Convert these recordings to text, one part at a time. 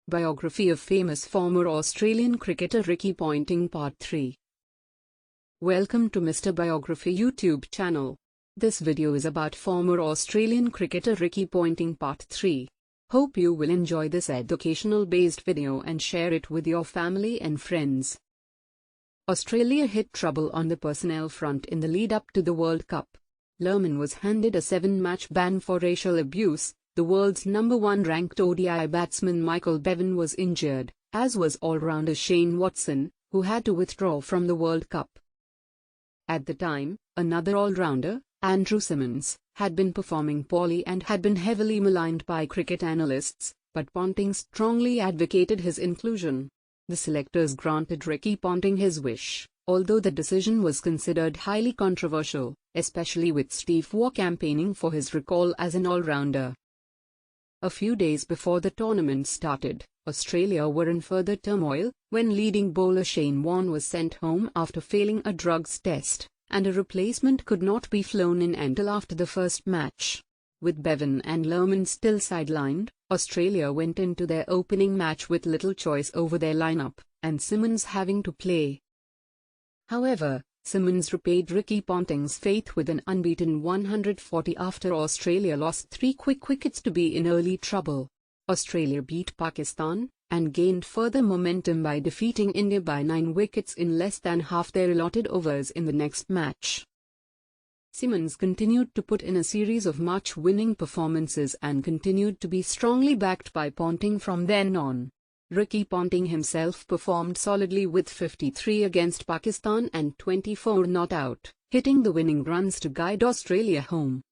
Biography of famous former Australian cricketer Ricky Ponting Part 3. Welcome to Mr. Biography YouTube channel. This video is about former Australian cricketer Ricky Ponting Part 3. Hope you will enjoy this educational based video and share it with your family and friends. Australia hit trouble on the personnel front in the lead up to the World Cup. Lerman was handed a 7-match ban for racial abuse. The world's number 1 ranked ODI batsman Michael Bevan was injured, as was all-rounder Shane Watson, who had to withdraw from the World Cup. At the time, another all-rounder, Andrew Symonds, had been performing poorly and had been heavily maligned by cricket analysts, but Ponting strongly advocated his inclusion. The selectors granted Ricky Ponting his wish, although the decision was considered highly controversial, especially with Steve Waugh campaigning for his recall as an all-rounder. A few days before the tournament started, Australia were in further turmoil, when leading bowler Shane Warne was sent home after failing a drugs test, and a replacement could not be flown in until after the first match. With Bevan and Lerman still sidelined, Australia went into their opening match with little choice over their lineup, and Symonds having to play. However, Symonds repaid Ricky Ponting's faith with an unbeaten 140 after Australia lost 3 quick wickets to be in early trouble. Australia beat Pakistan, and gained further momentum by defeating India by 9 wickets in less than half their allotted overs in the next match. Symonds continued to put in a series of match-winning performances and continued to be strongly backed by Ponting from then on. Ricky Ponting himself performed solidly with 53 against Pakistan and 24 not out, hitting the winning runs to guide Australia home.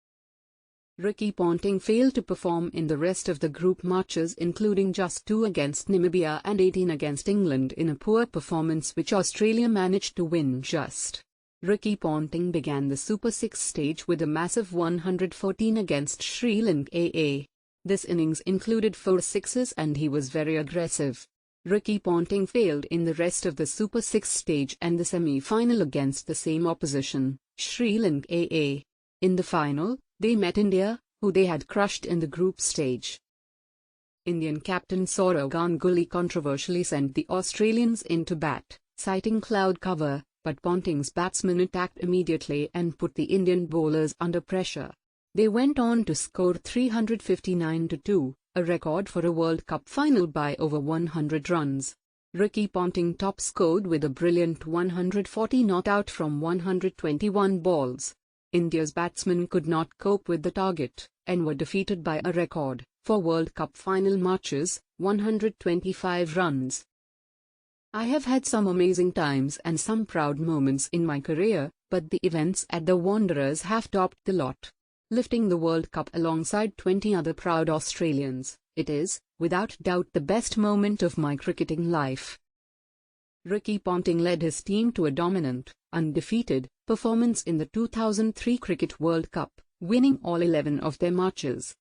Ricky Ponting failed to perform in the rest of the group matches, including just 2 against Namibia and 18 against England in a poor performance which Australia managed to win just. Ricky Ponting began the Super 6 stage with a massive 114 against Sri Lanka. This innings included 4 sixes and he was very aggressive. Ricky Ponting failed in the rest of the Super 6 stage and the semi-final against the same opposition, Sri Lanka. In the final, they met India, who they had crushed in the group stage. Indian captain Sourav Ganguly controversially sent the Australians into bat, citing cloud cover, but Ponting's batsmen attacked immediately and put the Indian bowlers under pressure. They went on to score 359-2, a record for a World Cup final by over 100 runs. Ricky Ponting top-scored with a brilliant 140 not out from 121 balls. India's batsmen could not cope with the target, and were defeated by a record, for World Cup final matches, 125 runs. I have had some amazing times and some proud moments in my career, but the events at the Wanderers have topped the lot. Lifting the World Cup alongside 20 other proud Australians, it is, without doubt, the best moment of my cricketing life. Ricky Ponting led his team to a dominant, undefeated, performance in the 2003 Cricket World Cup, winning all 11 of their matches.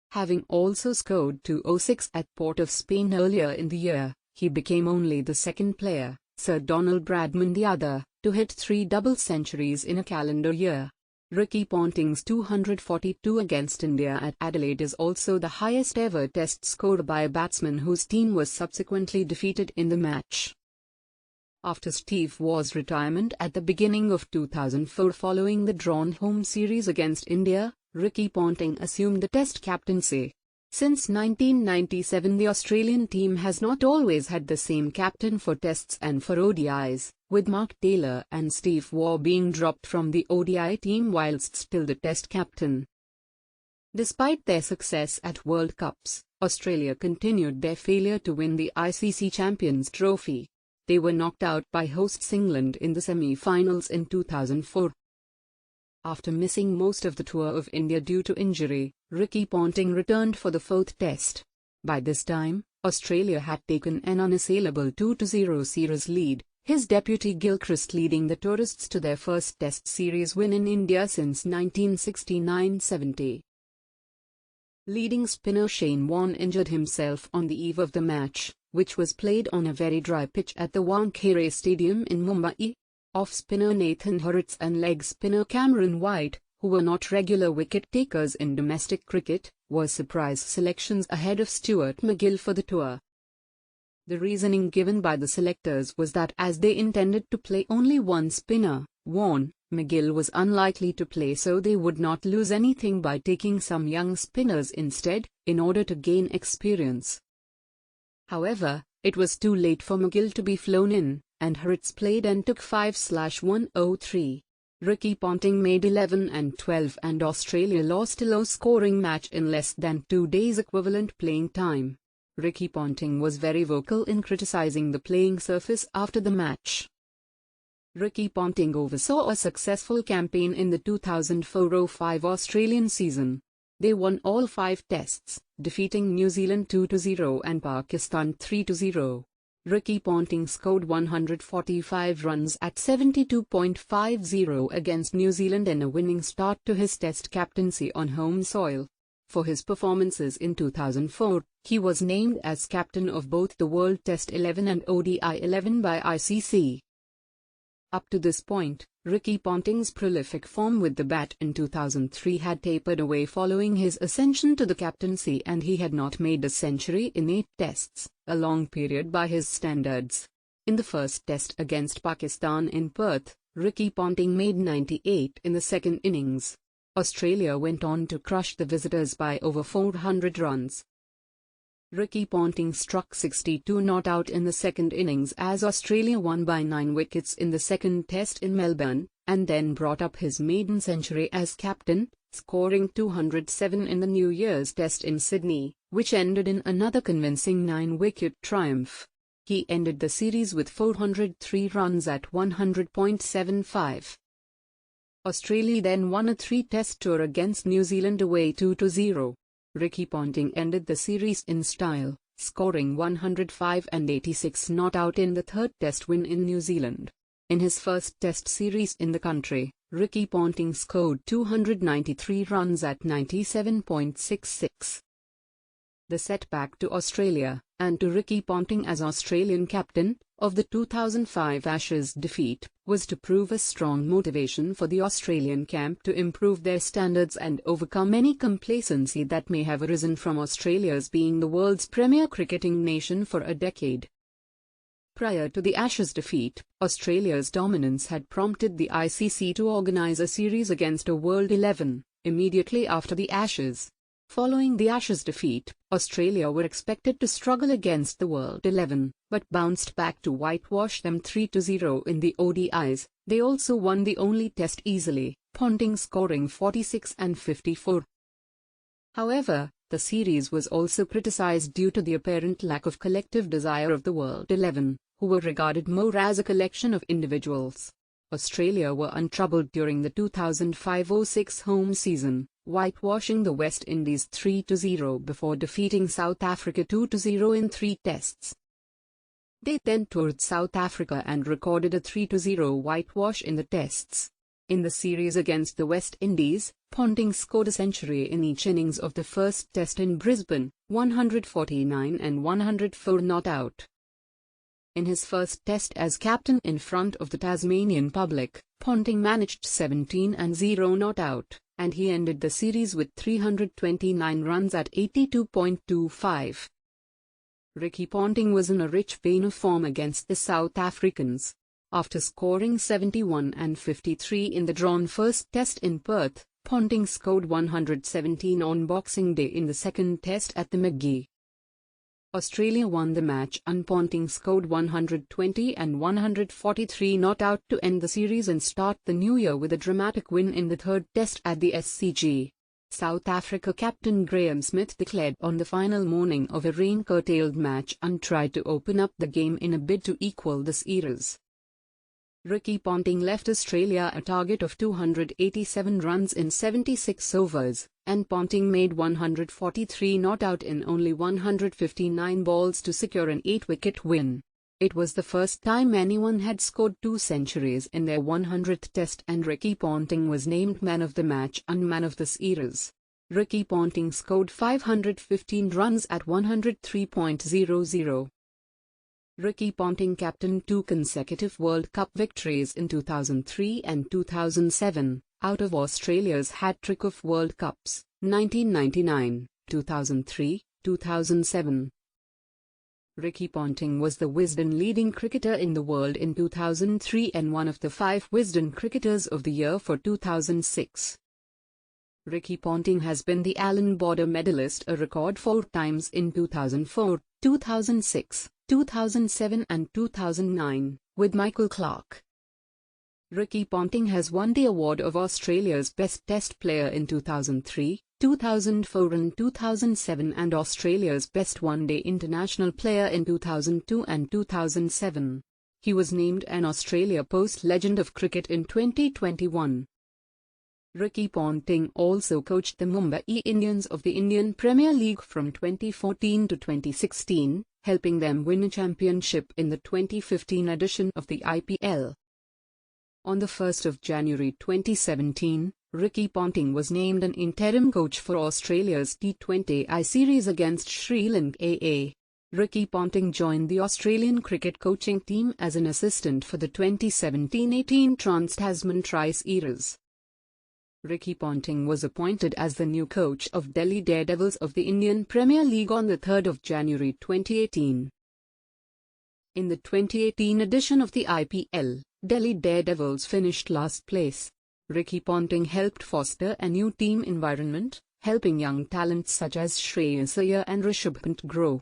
Having also scored 206 at Port of Spain earlier in the year, he became only the second player, Sir Donald Bradman the other, to hit 3 double centuries in a calendar year. Ricky Ponting's 242 against India at Adelaide is also the highest ever test score by a batsman whose team was subsequently defeated in the match. After Steve Waugh's retirement at the beginning of 2004 following the drawn home series against India, Ricky Ponting assumed the test captaincy. Since 1997 the Australian team has not always had the same captain for tests and for ODIs, with Mark Taylor and Steve Waugh being dropped from the ODI team whilst still the test captain. Despite their success at World Cups, Australia continued their failure to win the ICC Champions Trophy. They were knocked out by hosts England in the semi-finals in 2004. After missing most of the tour of India due to injury, Ricky Ponting returned for the 4th test. By this time, Australia had taken an unassailable 2-0 series lead, his deputy Gilchrist leading the tourists to their first test series win in India since 1969-70. Leading spinner Shane Warne injured himself on the eve of the match, which was played on a very dry pitch at the Wankhede Stadium in Mumbai. Off-spinner Nathan Hurwitz and leg spinner Cameron White, who were not regular wicket-takers in domestic cricket, was surprise selections ahead of Stuart MacGill for the tour. The reasoning given by the selectors was that as they intended to play only one spinner, Vaughan, MacGill was unlikely to play, so they would not lose anything by taking some young spinners instead, in order to gain experience. However, it was too late for MacGill to be flown in, and Hertz played and took 5/103. Ricky Ponting made 11 and 12 and Australia lost a low-scoring match in less than 2 days equivalent playing time. Ricky Ponting was very vocal in criticising the playing surface after the match. Ricky Ponting oversaw a successful campaign in the 2004-05 Australian season. They won all 5 tests, defeating New Zealand 2-0 and Pakistan 3-0. Ricky Ponting scored 145 runs at 72.50 against New Zealand in a winning start to his Test captaincy on home soil. For his performances in 2004, he was named as captain of both the World Test 11 and ODI 11 by ICC. Up to this point, Ricky Ponting's prolific form with the bat in 2003 had tapered away following his ascension to the captaincy, and he had not made a century in 8 tests, a long period by his standards. In the first test against Pakistan in Perth, Ricky Ponting made 98 in the second innings. Australia went on to crush the visitors by over 400 runs. Ricky Ponting struck 62 not out in the second innings as Australia won by 9 wickets in the second test in Melbourne, and then brought up his maiden century as captain, scoring 207 in the New Year's Test in Sydney, which ended in another convincing 9-wicket triumph. He ended the series with 403 runs at 100.75. Australia then won a 3-test tour against New Zealand away 2-0. Ricky Ponting ended the series in style, scoring 105 and 86 not out in the third test win in New Zealand. In his first test series in the country, Ricky Ponting scored 293 runs at 97.66. The setback to Australia, and to Ricky Ponting as Australian captain, of the 2005 Ashes defeat, was to prove a strong motivation for the Australian camp to improve their standards and overcome any complacency that may have arisen from Australia's being the world's premier cricketing nation for a decade. Prior to the Ashes defeat, Australia's dominance had prompted the ICC to organise a series against a World 11, immediately after the Ashes. Following the Ashes defeat, Australia were expected to struggle against the World 11, but bounced back to whitewash them 3-0 in the ODIs. They also won the only test easily, Ponting scoring 46 and 54. However, the series was also criticised due to the apparent lack of collective desire of the World 11, who were regarded more as a collection of individuals. Australia were untroubled during the 2005-06 home season, whitewashing the West Indies 3-0 before defeating South Africa 2-0 in 3 tests. They then toured South Africa and recorded a 3-0 whitewash in the tests. In the series against the West Indies, Ponting scored a century in each innings of the first test in Brisbane, 149 and 104 not out. In his first test as captain in front of the Tasmanian public, Ponting managed 17 and 0 not out, and he ended the series with 329 runs at 82.25. Ricky Ponting was in a rich vein of form against the South Africans. After scoring 71 and 53 in the drawn first test in Perth, Ponting scored 117 on Boxing Day in the second test at the Magee. Australia won the match and Ponting scored 120 and 143 not out to end the series and start the new year with a dramatic win in the third test at the SCG. South Africa captain Graham Smith declared on the final morning of a rain-curtailed match and tried to open up the game in a bid to equal this era's. Ricky Ponting left Australia a target of 287 runs in 76 overs, and Ponting made 143 not out in only 159 balls to secure an 8-wicket win. It was the first time anyone had scored 2 centuries in their 100th test, and Ricky Ponting was named man of the match and man of this era's. Ricky Ponting scored 515 runs at 103.00. Ricky Ponting captained 2 consecutive World Cup victories in 2003 and 2007, out of Australia's hat-trick of World Cups, 1999, 2003, 2007. Ricky Ponting was the Wisden leading cricketer in the world in 2003 and one of the 5 Wisden Cricketers of the Year for 2006. Ricky Ponting has been the Allen Border medalist a record 4 times in 2004, 2006, 2007 and 2009, with Michael Clarke. Ricky Ponting has won the award of Australia's Best Test Player in 2003, 2004 and 2007 and Australia's Best One-Day International Player in 2002 and 2007. He was named an Australia Post Legend of Cricket in 2021. Ricky Ponting also coached the Mumbai Indians of the Indian Premier League from 2014 to 2016, helping them win a championship in the 2015 edition of the IPL. On the 1st of January 2017, Ricky Ponting was named an interim coach for Australia's T20I series against Sri Lanka. Ricky Ponting joined the Australian cricket coaching team as an assistant for the 2017-18 Trans-Tasman Tri-Series. Ricky Ponting was appointed as the new coach of Delhi Daredevils of the Indian Premier League on the 3rd of January 2018. In the 2018 edition of the IPL, Delhi Daredevils finished last place. Ricky Ponting helped foster a new team environment, helping young talents such as Shreyas Iyer and Rishabh Pant grow.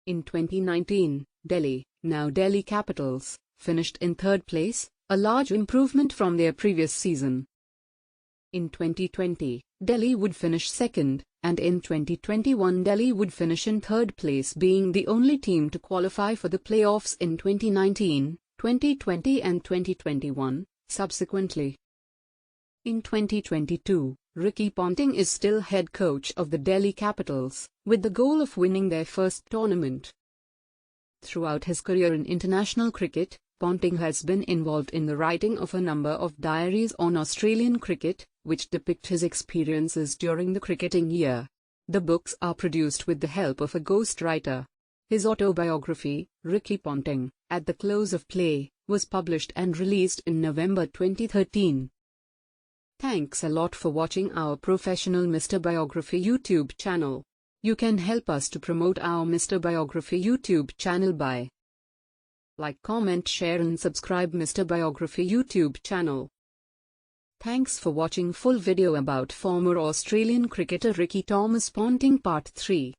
In 2019, Delhi, now Delhi Capitals, finished in 3rd place, a large improvement from their previous season. In 2020, Delhi would finish 2nd, and in 2021 Delhi would finish in 3rd place, being the only team to qualify for the playoffs in 2019, 2020 and 2021, subsequently. In 2022, Ricky Ponting is still head coach of the Delhi Capitals, with the goal of winning their first tournament. Throughout his career in international cricket, Ponting has been involved in the writing of a number of diaries on Australian cricket, which depict his experiences during the cricketing year. The books are produced with the help of a ghostwriter. His autobiography, Ricky Ponting, At the Close of Play, was published and released in November 2013. Thanks a lot for watching our professional Mr. Biography YouTube channel. You can help us to promote our Mr. Biography YouTube channel by like, comment, share and subscribe Mr. Biography YouTube channel. Thanks for watching full video about former Australian cricketer Ricky Thomas Ponting Part 3.